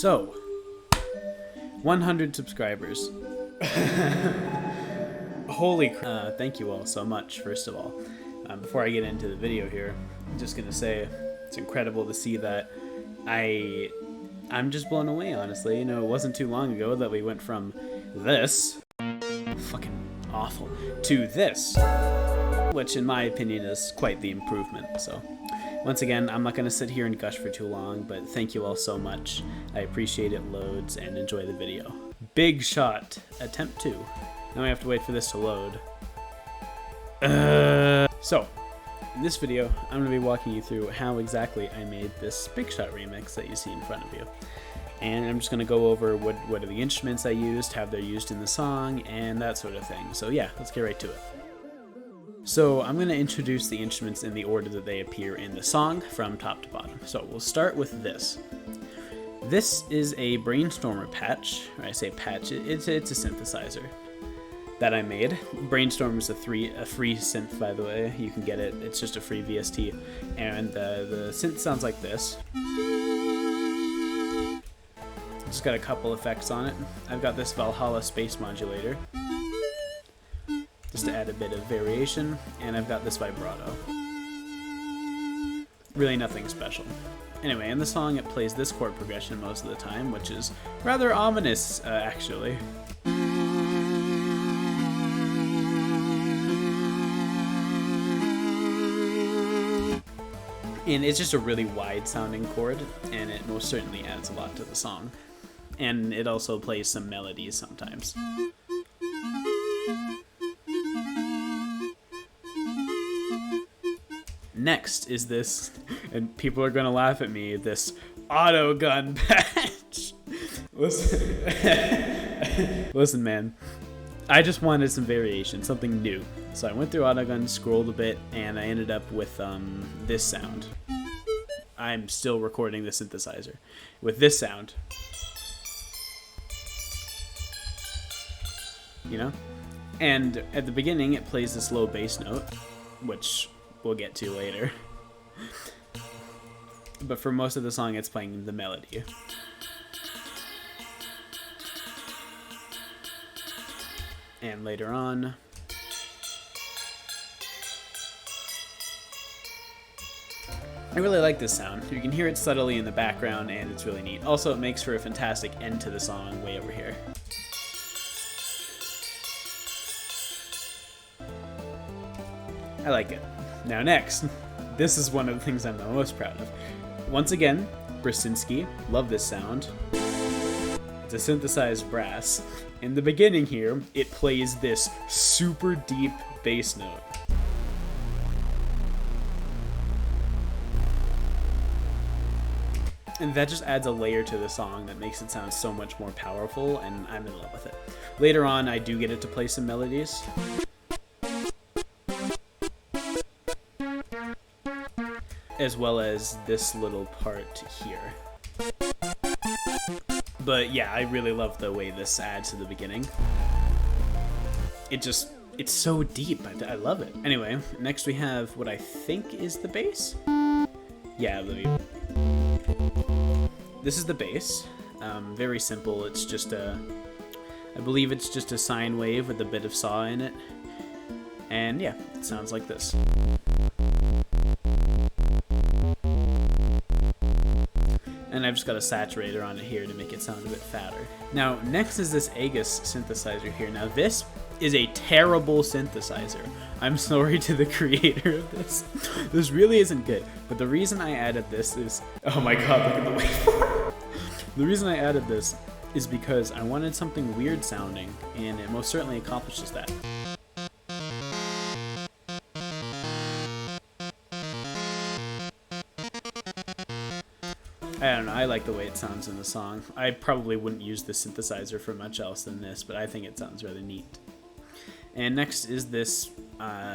So, 100 subscribers. Holy crap. Thank you all so much, first of all. Before I get into the video here, I'm just going to say it's incredible to see that I'm just blown away, honestly. You know, it wasn't too long ago that we went from this, fucking awful, to this, which in my opinion is quite the improvement. So, once again, I'm not going to sit here and gush for too long, but thank you all so much. I appreciate it loads and enjoy the video. Big shot, attempt 2. Now I have to wait for this to load. So, in this video, I'm going to be walking you through how exactly I made this Big Shot remix that you see in front of you. And I'm just going to go over what are the instruments I used, how they're used in the song, and that sort of thing. So yeah, let's get right to it. So I'm going to introduce the instruments in the order that they appear in the song from top to bottom. So we'll start with this. This is a Brainstormer patch. Or I say patch, it's a synthesizer that I made. Brainstorm is a free synth, by the way. You can get it. It's just a free VST. And the synth sounds like this. It's got a couple effects on it. I've got this Valhalla space modulator, just to add a bit of variation, and I've got this vibrato. Really nothing special. Anyway, in the song it plays this chord progression most of the time, which is rather ominous, actually. And it's just a really wide sounding chord, and it most certainly adds a lot to the song. And it also plays some melodies sometimes. Next is this, and people are gonna laugh at me, this auto gun patch. Listen, man. I just wanted some variation, something new. So I went through Autogun, scrolled a bit, and I ended up with this sound. I'm still recording the synthesizer with this sound. You know? And at the beginning, it plays this low bass note, which we'll get to later. But for most of the song, it's playing the melody. And later on, I really like this sound. You can hear it subtly in the background, and it's really neat. Also, it makes for a fantastic end to the song way over here. I like it. Now next, this is one of the things I'm the most proud of. Once again, Brzezinski. Love this sound. It's a synthesized brass. In the beginning here, it plays this super deep bass note. And that just adds a layer to the song that makes it sound so much more powerful, and I'm in love with it. Later on, I do get it to play some melodies. As well as this little part here. But yeah, I really love the way this adds to the beginning. It's so deep. I love it. Anyway, next we have what I think is the bass. Yeah, this is the bass. Very simple. It's just I believe it's just a sine wave with a bit of saw in it. And yeah, it sounds like this. And I've just got a saturator on it here to make it sound a bit fatter. Now, next is this Aegis synthesizer here. Now, this is a terrible synthesizer. I'm sorry to the creator of this. This really isn't good. But the reason I added this is... Oh my god, look at the waveform. The reason I added this is because I wanted something weird sounding, and it most certainly accomplishes that. I don't know, I like the way it sounds in the song. I probably wouldn't use the synthesizer for much else than this, but I think it sounds really neat. And next is this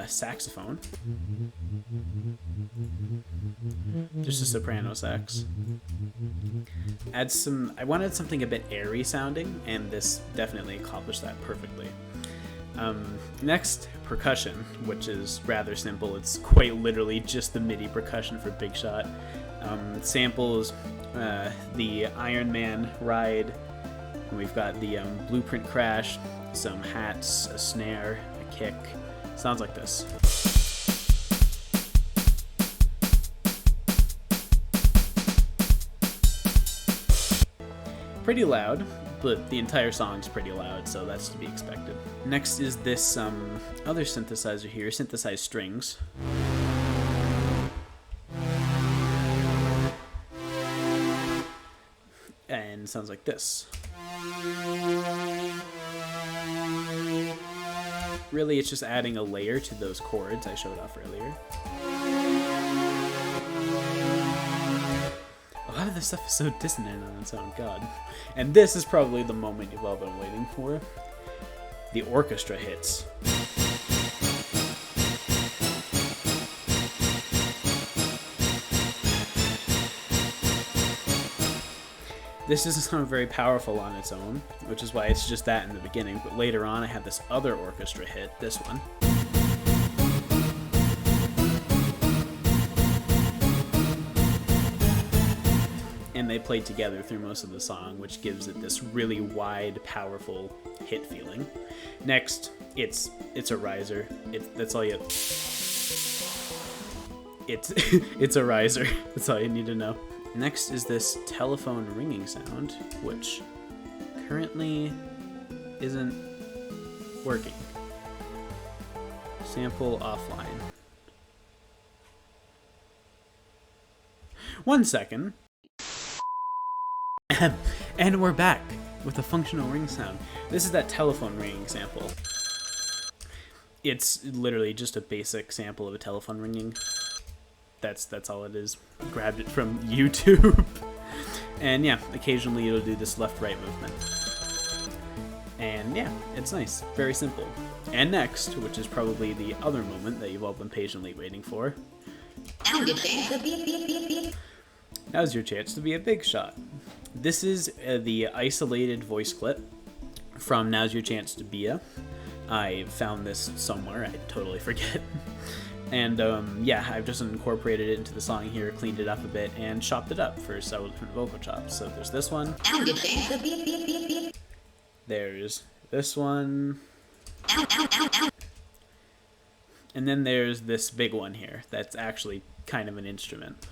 saxophone. Just a soprano sax. Add some, I wanted something a bit airy sounding, and this definitely accomplished that perfectly. Next, percussion, which is rather simple. It's quite literally just the MIDI percussion for Big Shot. Samples the Iron Man ride, and we've got the blueprint crash, some hats, a snare, a kick. Sounds like this. Pretty loud, but the entire song's pretty loud, so that's to be expected. Next is this other synthesizer here, synthesized strings. And sounds like this. Really, it's just adding a layer to those chords I showed off earlier. A lot of this stuff is so dissonant on its own, god. And this is probably the moment you've all been waiting for. The orchestra hits. This doesn't sound very powerful on its own, which is why it's just that in the beginning, but later on I have this other orchestra hit, this one. And they played together through most of the song, which gives it this really wide, powerful hit feeling. Next, it's a riser. That's all you... It's a riser. That's all you need to know. Next is this telephone ringing sound, which currently isn't working. Sample offline. 1 second. And we're back with a functional ring sound. This is that telephone ringing sample. It's literally just a basic sample of a telephone ringing. That's all it is. Grabbed it from YouTube. And yeah, occasionally it'll do this left-right movement. And yeah, it's nice. Very simple. And next, which is probably the other moment that you've all been patiently waiting for. Now's your chance to be a big shot. This is the isolated voice clip from Now's Your Chance to Be A. I found this somewhere, I totally forget. And yeah, I've just incorporated it into the song here, cleaned it up a bit, and chopped it up for several different vocal chops. So there's this one. There's this one. And then there's this big one here that's actually kind of an instrument.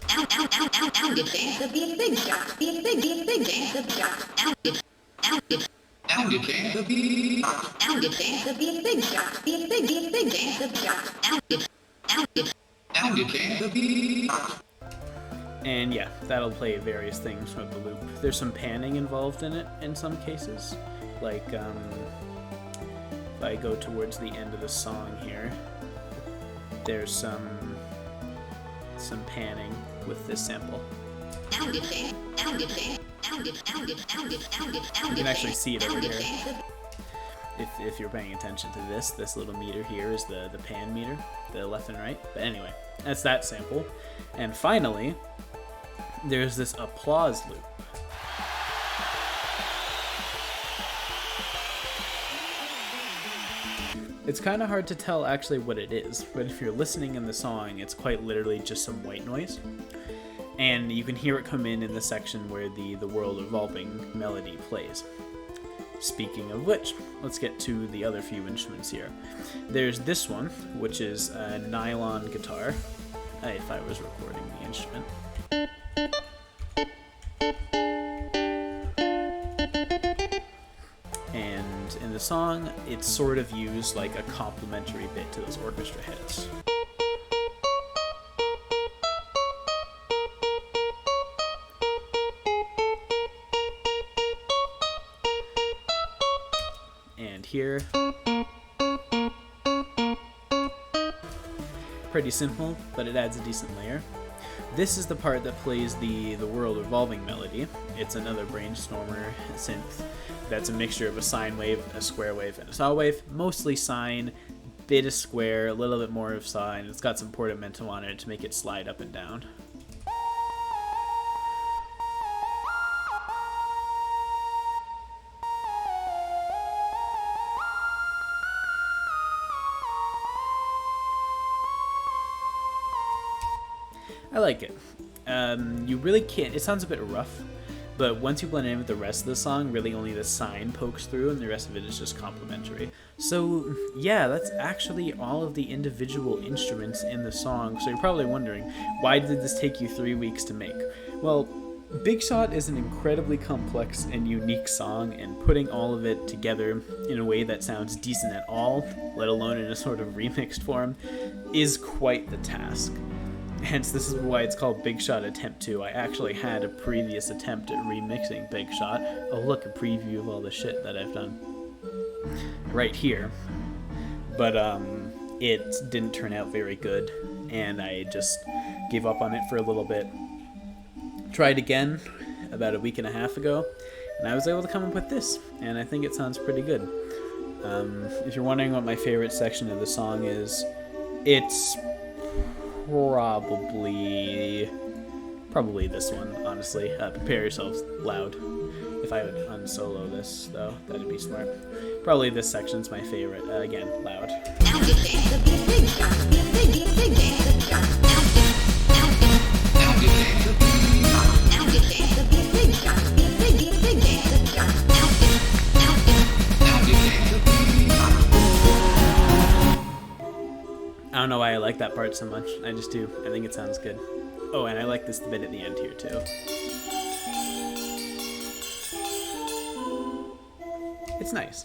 And yeah, that'll play various things from the loop. There's some panning involved in it in some cases. Like, if I go towards the end of the song here, there's some panning with this sample. You can actually see it over here. If you're paying attention to this little meter here is the pan meter, the left and right. But anyway, that's that sample. And finally, there's this applause loop. It's kind of hard to tell actually what it is, but if you're listening in the song, it's quite literally just some white noise. And you can hear it come in the section where the world revolving melody plays. Speaking of which, let's get to the other few instruments here. There's this one, which is a Nylon Guitar, if I was recording the instrument. And in the song, it's sort of used like a complementary bit to those orchestra hits. And here, pretty simple, but it adds a decent layer. This is the part that plays the world revolving melody. It's another brainstormer synth that's a mixture of a sine wave, a square wave, and a saw wave. Mostly sine, bit of square, a little bit more of sine. It's got some portamento on it to make it slide up and down. I like it. You really can't. It sounds a bit rough, but once you blend it in with the rest of the song, really only the sign pokes through, and the rest of it is just complementary. So yeah, that's actually all of the individual instruments in the song. So you're probably wondering, why did this take you 3 weeks to make? Well, Big Shot is an incredibly complex and unique song, and putting all of it together in a way that sounds decent at all, let alone in a sort of remixed form, is quite the task. Hence, this is why it's called Big Shot Attempt 2. I actually had a previous attempt at remixing Big Shot. Oh look, a preview of all the shit that I've done right here. But it didn't turn out very good, and I just gave up on it for a little bit. Tried again about a week and a half ago, and I was able to come up with this, and I think it sounds pretty good. If you're wondering what my favorite section of the song is, it's probably this one, honestly. Prepare yourselves loud. If I would unsolo this, though, that'd be smart. Probably this section's my favorite. Again, loud. I don't know why I like that part so much. I just do. I think it sounds good. Oh, and I like this bit at the end here, too. It's nice.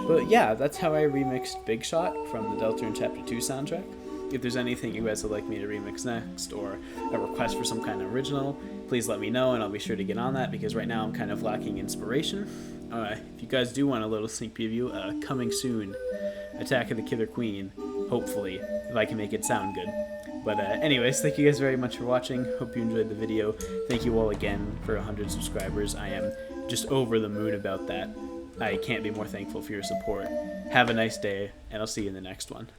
But yeah, that's how I remixed Big Shot from the Deltarune Chapter 2 soundtrack. If there's anything you guys would like me to remix next, or a request for some kind of original, please let me know, and I'll be sure to get on that, because right now I'm kind of lacking inspiration. If you guys do want a little sneak preview, coming soon, Attack of the Killer Queen, hopefully, if I can make it sound good. But anyways, thank you guys very much for watching. Hope you enjoyed the video. Thank you all again for 100 subscribers. I am just over the moon about that. I can't be more thankful for your support. Have a nice day, and I'll see you in the next one.